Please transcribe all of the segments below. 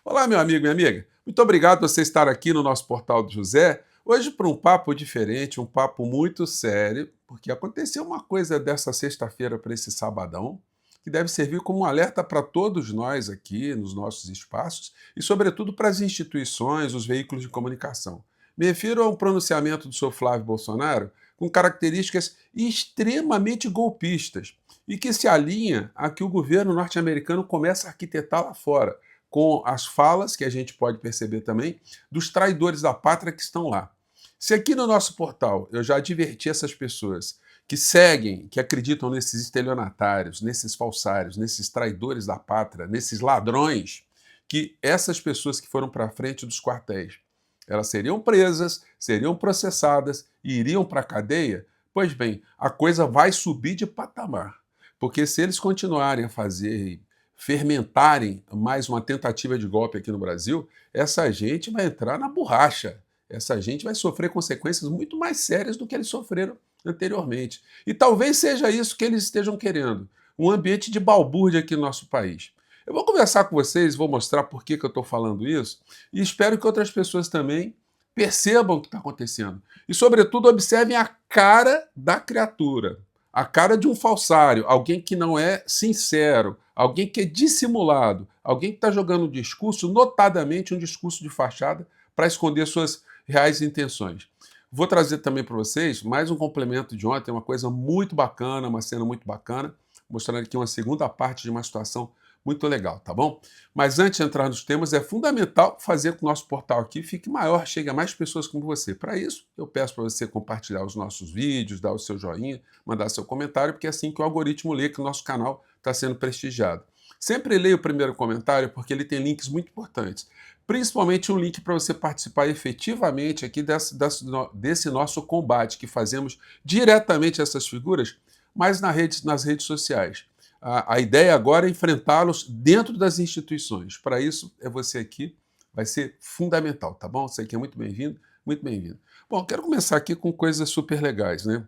Olá, meu amigo, minha amiga. Muito obrigado por você estar aqui no nosso Portal do José. Hoje para um papo diferente, um papo muito sério, porque aconteceu uma coisa dessa sexta-feira para esse sabadão, que deve servir como um alerta para todos nós aqui nos nossos espaços e, sobretudo, para as instituições, os veículos de comunicação. Me refiro a um pronunciamento do senhor Flávio Bolsonaro com características extremamente golpistas e que se alinha a que o governo norte-americano começa a arquitetar lá fora com as falas, que a gente pode perceber também, dos traidores da pátria que estão lá. Se aqui no nosso portal eu já adverti essas pessoas que seguem, que acreditam nesses estelionatários, nesses falsários, nesses traidores da pátria, nesses ladrões, que essas pessoas que foram para a frente dos quartéis, elas seriam presas, seriam processadas e iriam para a cadeia, pois bem, a coisa vai subir de patamar. Porque se eles continuarem a fazer fermentarem mais uma tentativa de golpe aqui no Brasil, essa gente vai entrar na borracha. Essa gente vai sofrer consequências muito mais sérias do que eles sofreram anteriormente. E talvez seja isso que eles estejam querendo, um ambiente de balbúrdia aqui no nosso país. Eu vou conversar com vocês, vou mostrar por que eu estou falando isso, e espero que outras pessoas também percebam o que está acontecendo. E, sobretudo, observem a cara da criatura, a cara de um falsário, alguém que não é sincero, alguém que é dissimulado, alguém que está jogando um discurso, notadamente um discurso de fachada, para esconder suas reais intenções. Vou trazer também para vocês mais um complemento de ontem, uma coisa muito bacana, uma cena muito bacana, mostrando aqui uma segunda parte de uma situação muito legal, tá bom? Mas antes de entrar nos temas, é fundamental fazer com que o nosso portal aqui fique maior, chegue a mais pessoas como você. Para isso, eu peço para você compartilhar os nossos vídeos, dar o seu joinha, mandar seu comentário, porque é assim que o algoritmo lê que o nosso canal está sendo prestigiado. Sempre leia o primeiro comentário, porque ele tem links muito importantes. Principalmente um link para você participar efetivamente aqui desse nosso combate que fazemos diretamente a essas figuras, mas nas redes sociais. A ideia agora é enfrentá-los dentro das instituições. Para isso, é você aqui, vai ser fundamental, tá bom? Você aqui é muito bem-vindo, muito bem-vindo. Bom, quero começar aqui com coisas super legais, né?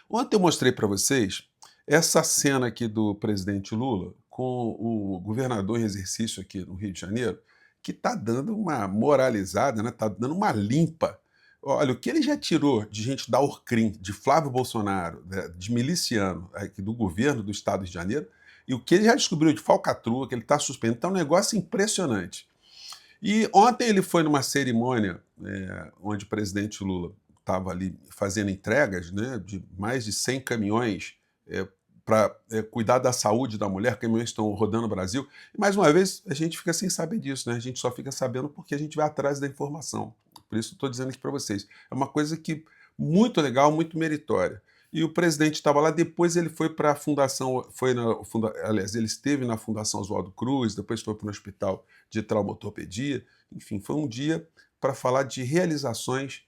Ontem eu mostrei para vocês essa cena aqui do presidente Lula com o governador em exercício aqui no Rio de Janeiro, que está dando uma moralizada, né? Está dando uma limpa. Olha, o que ele já tirou de gente da Orcrim, de Flávio Bolsonaro, né, de miliciano aqui do governo do estado de Janeiro, e o que ele já descobriu de falcatrua, que ele está suspenso, está um negócio impressionante. E ontem ele foi numa cerimônia onde o presidente Lula estava ali fazendo entregas, né, de mais de 100 caminhões para cuidar da saúde da mulher, caminhões estão rodando o Brasil. E mais uma vez, a gente fica sem saber disso, né? A gente só fica sabendo porque a gente vai atrás da informação. Por isso estou dizendo aqui para vocês. É uma coisa que muito legal, muito meritória. E o presidente estava lá, depois ele foi para a fundação, aliás, ele esteve na Fundação Oswaldo Cruz, depois foi para um hospital de traumatorpedia. Enfim, foi um dia para falar de realizações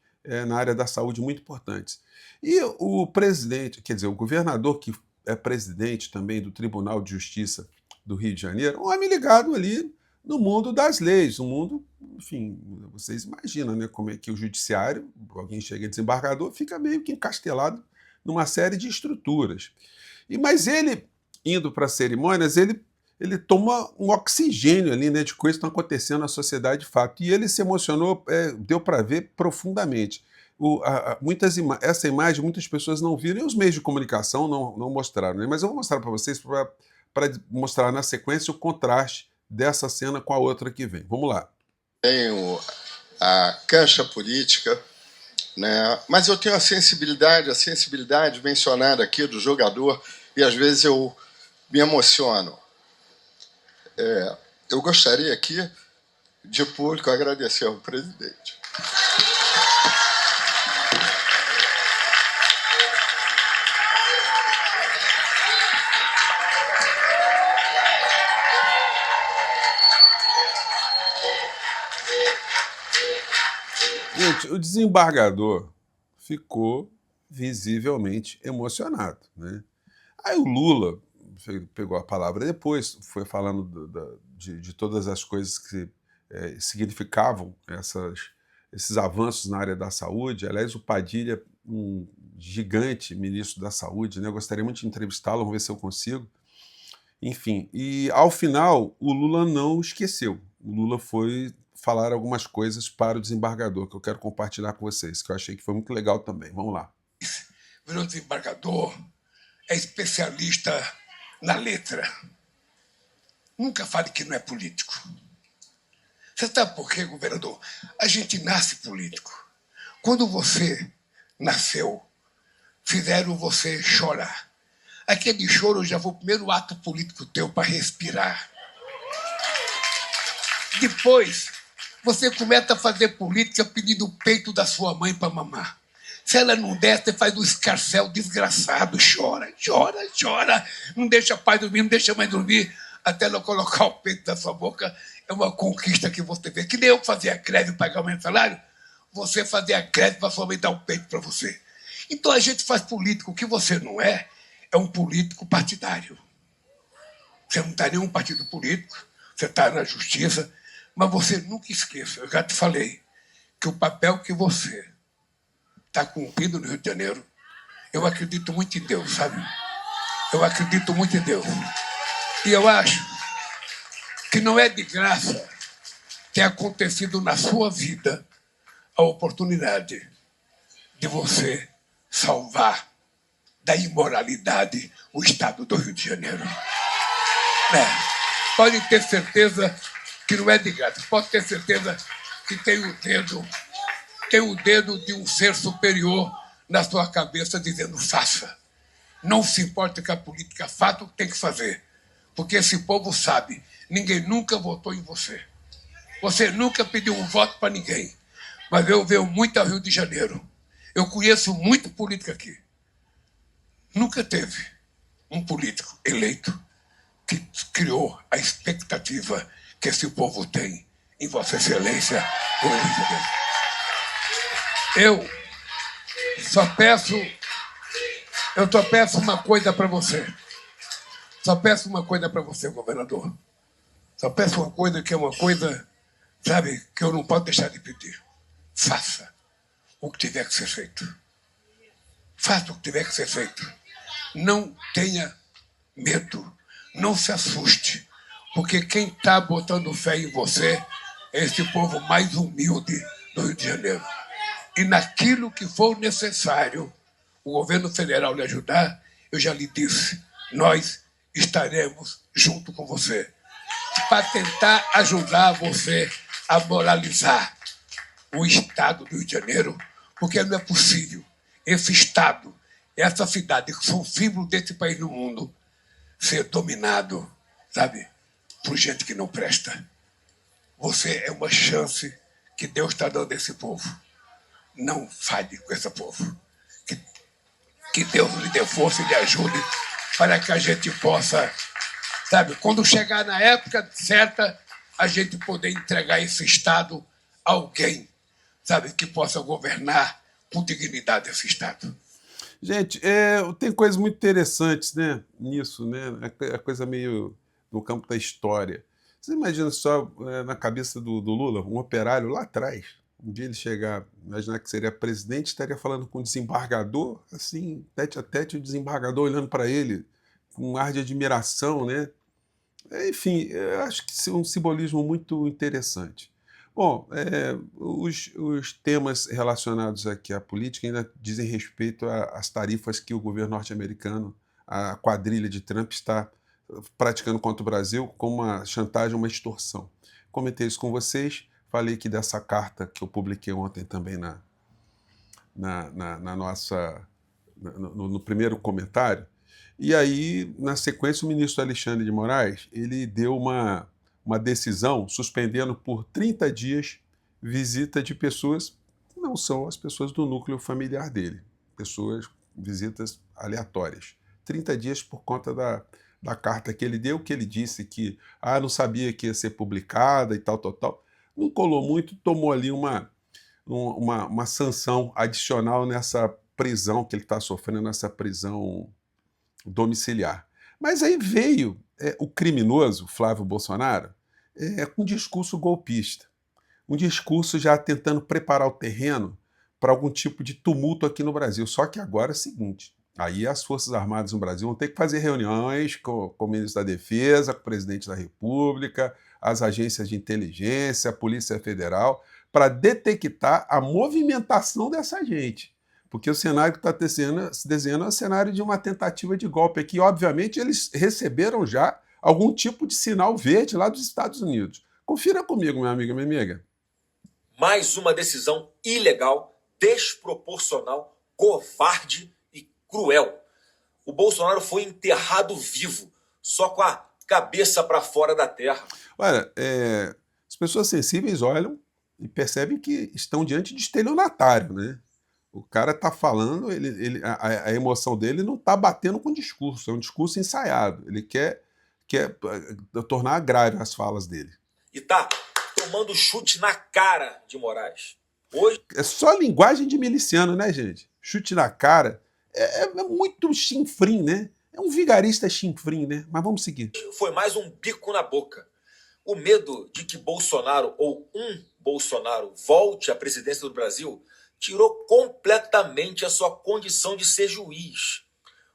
na área da saúde muito importantes. E o presidente, quer dizer, o governador que é presidente também do Tribunal de Justiça do Rio de Janeiro, um homem ligado ali no mundo das leis, no mundo, enfim, vocês imaginam, né, como é que o judiciário, alguém chega desembargador, fica meio que encastelado numa série de estruturas. Mas ele, indo para cerimônias, ele toma um oxigênio ali, né, de coisas que estão acontecendo na sociedade de fato. E ele se emocionou, deu para ver profundamente. Essa imagem muitas pessoas não viram, e os meios de comunicação não mostraram, né? Mas eu vou mostrar para vocês para mostrar na sequência o contraste dessa cena com a outra que vem. Vamos lá. Tenho a cancha política, né? Mas eu tenho a sensibilidade mencionada aqui do jogador, e às vezes eu me emociono. Eu gostaria aqui, de público, agradecer ao presidente. Gente, o desembargador ficou visivelmente emocionado, né? Aí o Lula pegou a palavra depois, foi falando de todas as coisas que significavam esses avanços na área da saúde. Aliás, o Padilha, um gigante ministro da saúde, né? Eu gostaria muito de entrevistá-lo, vamos ver se eu consigo. Enfim, e ao final, o Lula não esqueceu. o Lula foi falar algumas coisas para o desembargador, que eu quero compartilhar com vocês, que eu achei que foi muito legal também. Vamos lá. Virou desembargador, é especialista na letra. Nunca fale que não é político. Você sabe por quê, governador? A gente nasce político. Quando você nasceu, fizeram você chorar. Aquele choro já foi o primeiro ato político teu para respirar. Depois, você começa a fazer política pedindo o peito da sua mãe para mamar. Se ela não der, você faz um escarcéu desgraçado, chora, chora, chora. Não deixa pai dormir, não deixa mãe dormir, até ela colocar o peito da sua boca. É uma conquista que você vê. Que nem eu fazia crédito e pagar o meu salário, você fazia crédito para sua mãe dar o peito para você. Então a gente faz político. O que você não é um político partidário. Você não está em nenhum partido político, você está na justiça, mas você nunca esqueça, eu já te falei, que o papel que você está cumprindo no Rio de Janeiro, eu acredito muito em Deus, sabe? Eu acredito muito em Deus. E eu acho que não é de graça ter acontecido na sua vida a oportunidade de você salvar da imoralidade o Estado do Rio de Janeiro. Pode ter certeza que não é de graça. Pode ter certeza que tem o dedo de um ser superior na sua cabeça dizendo faça. Não se importa que a política faça o que tem que fazer. Porque esse povo sabe, ninguém nunca votou em você. Você nunca pediu um voto para ninguém. Mas eu venho muito ao Rio de Janeiro. Eu conheço muito político aqui. Nunca teve um político eleito que criou a expectativa que esse povo tem em Vossa Excelência. Eu só peço uma coisa para você. Só peço uma coisa para você, governador. Só peço uma coisa que é uma coisa, sabe, que eu não posso deixar de pedir. Faça o que tiver que ser feito. Faça o que tiver que ser feito. Não tenha medo. Não se assuste. Porque quem está botando fé em você é esse povo mais humilde do Rio de Janeiro. E naquilo que for necessário o governo federal lhe ajudar, eu já lhe disse, nós estaremos junto com você para tentar ajudar você a moralizar o Estado do Rio de Janeiro, porque não é possível esse Estado, essa cidade, que são símbolos desse país no mundo, ser dominado, sabe, por gente que não presta. Você é uma chance que Deus está dando a esse povo. Não fale com esse povo. Que Deus lhe dê força e lhe ajude para que a gente possa, sabe, quando chegar na época certa, a gente poder entregar esse Estado a alguém, sabe, que possa governar com dignidade esse Estado. Gente, tem coisas muito interessantes, né, nisso, né? A coisa meio no campo da história. Você imagina só na cabeça do Lula, um operário lá atrás, um dia ele chegar, imaginar que seria presidente, estaria falando com o desembargador, assim, tete a tete, o desembargador olhando para ele com um ar de admiração, né? Enfim, eu acho que é um simbolismo muito interessante. Bom, os temas relacionados aqui à política ainda dizem respeito às tarifas que o governo norte-americano, a quadrilha de Trump, está praticando contra o Brasil como uma chantagem, uma extorsão. Comentei isso com vocês, falei aqui dessa carta que eu publiquei ontem também no primeiro comentário. E aí, na sequência, o ministro Alexandre de Moraes, ele deu uma decisão suspendendo por 30 dias visita de pessoas que não são as pessoas do núcleo familiar dele, visitas aleatórias. 30 dias por conta da carta que ele deu, que ele disse que não sabia que ia ser publicada e tal. Não colou muito, tomou ali uma sanção adicional nessa prisão que ele está sofrendo, nessa prisão domiciliar. Mas aí veio o criminoso, Flávio Bolsonaro, com um discurso golpista. Um discurso já tentando preparar o terreno para algum tipo de tumulto aqui no Brasil. Só que agora é o seguinte, aí as Forças Armadas no Brasil vão ter que fazer reuniões com o ministro da Defesa, com o presidente da República, as agências de inteligência, a Polícia Federal, para detectar a movimentação dessa gente. Porque o cenário que está se desenhando é um cenário de uma tentativa de golpe. Aqui, obviamente, eles receberam já algum tipo de sinal verde lá dos Estados Unidos. Confira comigo, meu amigo e minha amiga. Mais uma decisão ilegal, desproporcional, covarde e cruel. O Bolsonaro foi enterrado vivo, só com a cabeça para fora da terra. Olha, as pessoas sensíveis olham e percebem que estão diante de estelionatário, né? O cara está falando, a emoção dele não está batendo com o discurso, é um discurso ensaiado. Ele quer tornar grave as falas dele. E tá tomando chute na cara de Moraes. Hoje É só linguagem de miliciano, né, gente? Chute na cara. É muito chinfrim, né? É um vigarista chinfrim, né? Mas vamos seguir. foi mais um bico na boca. O medo de que Bolsonaro ou um Bolsonaro volte à presidência do Brasil tirou completamente a sua condição de ser juiz.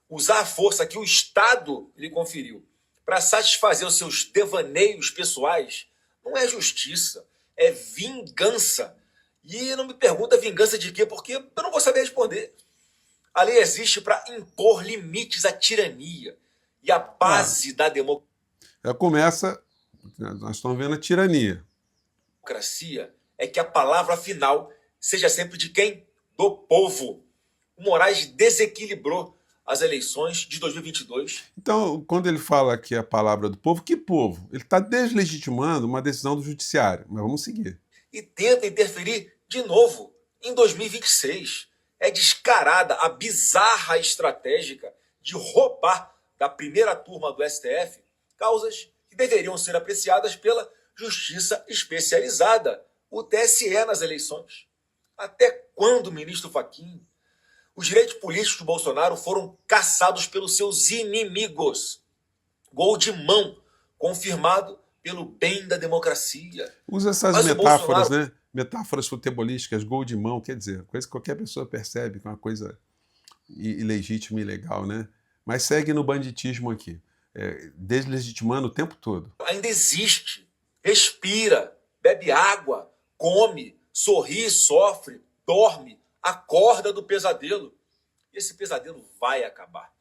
Usar a força que o Estado lhe conferiu para satisfazer os seus devaneios pessoais não é justiça, é vingança. E não me pergunta vingança de quê, porque eu não vou saber responder. A lei existe para impor limites à tirania. E a base da Já começa, nós estamos vendo a tirania. democracia é que a palavra final seja sempre de quem? Do povo. O Moraes desequilibrou as eleições de 2022. Então, quando ele fala que é a palavra do povo, que povo? Ele está deslegitimando uma decisão do judiciário. Mas vamos seguir. E tenta interferir de novo em 2026. É descarada a bizarra estratégica de roubar da primeira turma do STF causas que deveriam ser apreciadas pela Justiça Especializada, o TSE, nas eleições. Até quando, ministro Fachin? Os direitos políticos do Bolsonaro foram caçados pelos seus inimigos. Gol de mão, confirmado pelo bem da democracia. Usa essas Mas o metáforas, Bolsonaro- né? Metáforas futebolísticas, gol de mão, quer dizer, coisa que qualquer pessoa percebe, que é uma coisa ilegítima e ilegal, né? Mas segue no banditismo aqui, deslegitimando o tempo todo. Ainda existe, respira, bebe água, come, sorri, sofre, dorme, acorda do pesadelo. E esse pesadelo vai acabar.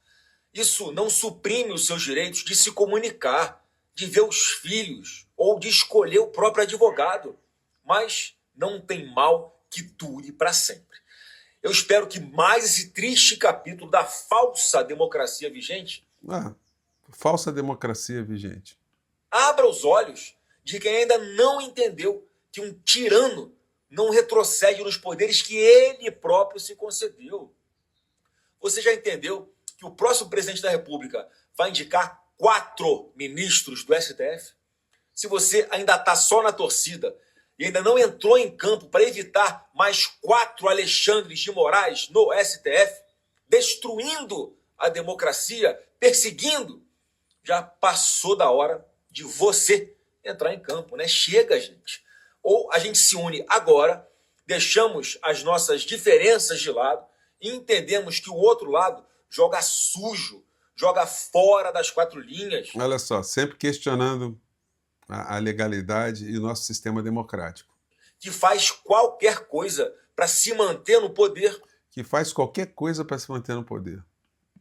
Isso não suprime os seus direitos de se comunicar, de ver os filhos ou de escolher o próprio advogado. Mas não tem mal que dure para sempre. Eu espero que mais esse triste capítulo da falsa democracia vigente Falsa democracia vigente. abra os olhos de quem ainda não entendeu que um tirano não retrocede nos poderes que ele próprio se concedeu. Você já entendeu que o próximo presidente da República vai indicar 4 ministros do STF? Se você ainda está só na torcida e ainda não entrou em campo para evitar mais 4 Alexandres de Moraes no STF, destruindo a democracia, perseguindo, já passou da hora de você entrar em campo, né? Chega, gente. Ou a gente se une agora, deixamos as nossas diferenças de lado e entendemos que o outro lado joga sujo, joga fora das 4 linhas. Olha só, sempre questionando a legalidade e o nosso sistema democrático. Que faz qualquer coisa para se manter no poder. Que faz qualquer coisa para se manter no poder.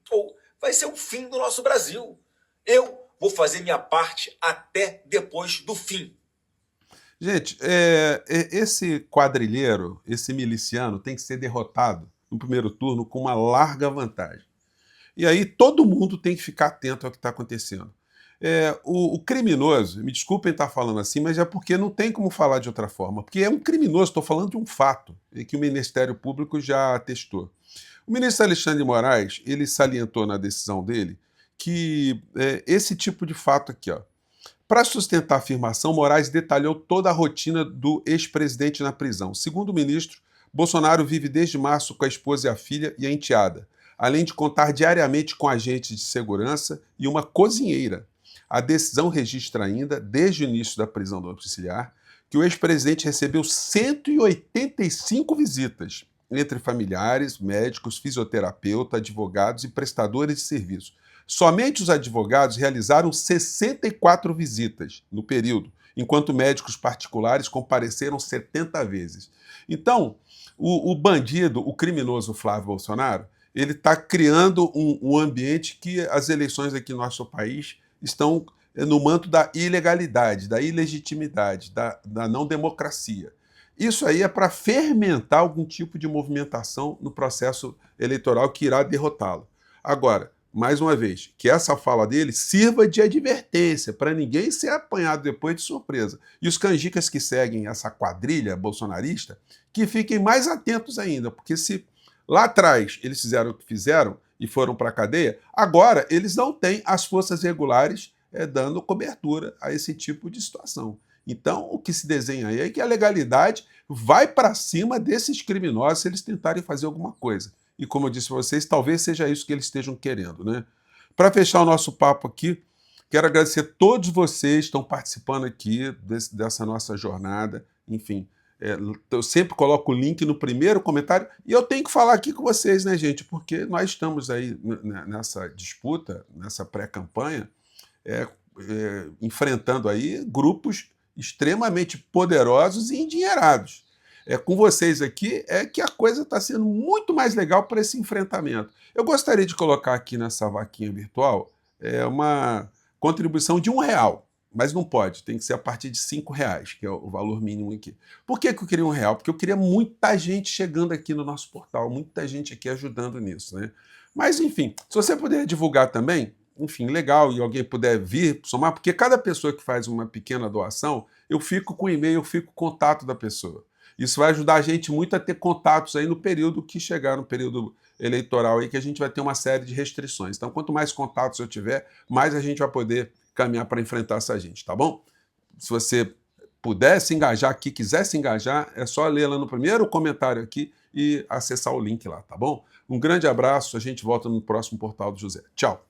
Ou vai ser o fim do nosso Brasil. Eu vou fazer minha parte até depois do fim. Gente, esse quadrilheiro, esse miliciano, tem que ser derrotado no primeiro turno com uma larga vantagem. E aí todo mundo tem que ficar atento ao que está acontecendo. O criminoso, me desculpem estar falando assim, mas é porque não tem como falar de outra forma. Porque é um criminoso, estou falando de um fato, que o Ministério Público já atestou. O ministro Alexandre de Moraes, ele salientou na decisão dele que esse tipo de fato aqui, ó. Para sustentar a afirmação, Moraes detalhou toda a rotina do ex-presidente na prisão. Segundo o ministro, Bolsonaro vive desde março com a esposa e a filha e a enteada, além de contar diariamente com agentes de segurança e uma cozinheira. A decisão registra ainda, desde o início da prisão domiciliar, que o ex-presidente recebeu 185 visitas, entre familiares, médicos, fisioterapeuta, advogados e prestadores de serviço. Somente os advogados realizaram 64 visitas no período, enquanto médicos particulares compareceram 70 vezes. Então, o bandido, o criminoso Flávio Bolsonaro, ele está criando um ambiente que as eleições aqui no nosso país estão no manto da ilegalidade, da ilegitimidade, da não democracia. Isso aí é para fermentar algum tipo de movimentação no processo eleitoral que irá derrotá-lo. Agora, mais uma vez, que essa fala dele sirva de advertência para ninguém ser apanhado depois de surpresa. E os canjicas que seguem essa quadrilha bolsonarista, que fiquem mais atentos ainda, porque se lá atrás eles fizeram o que fizeram e foram para a cadeia, agora eles não têm as forças regulares dando cobertura a esse tipo de situação. Então, o que se desenha aí é que a legalidade vai para cima desses criminosos se eles tentarem fazer alguma coisa. E como eu disse para vocês, talvez seja isso que eles estejam querendo, né? Para fechar o nosso papo aqui, quero agradecer a todos vocês que estão participando aqui dessa nossa jornada. Enfim, eu sempre coloco o link no primeiro comentário e eu tenho que falar aqui com vocês, né, gente? Porque nós estamos aí nessa disputa, nessa pré-campanha, enfrentando aí grupos extremamente poderosos e endinheirados. Com vocês aqui é que a coisa está sendo muito mais legal para esse enfrentamento. Eu gostaria de colocar aqui nessa vaquinha virtual uma contribuição de R$1, mas não pode, tem que ser a partir de R$5, que é o valor mínimo aqui. Por que eu queria R$1? Porque eu queria muita gente chegando aqui no nosso portal, muita gente aqui ajudando nisso, né? Mas, enfim, se você puder divulgar também, enfim, legal, e alguém puder vir somar, porque cada pessoa que faz uma pequena doação, eu fico com o e-mail, eu fico com o contato da pessoa. Isso vai ajudar a gente muito a ter contatos aí no período que chegar, no período eleitoral aí, que a gente vai ter uma série de restrições. Então, quanto mais contatos eu tiver, mais a gente vai poder caminhar para enfrentar essa gente, tá bom? Se você puder se engajar aqui, quiser se engajar, é só ler lá no primeiro comentário aqui e acessar o link lá, tá bom? Um grande abraço, a gente volta no próximo Portal do José. Tchau!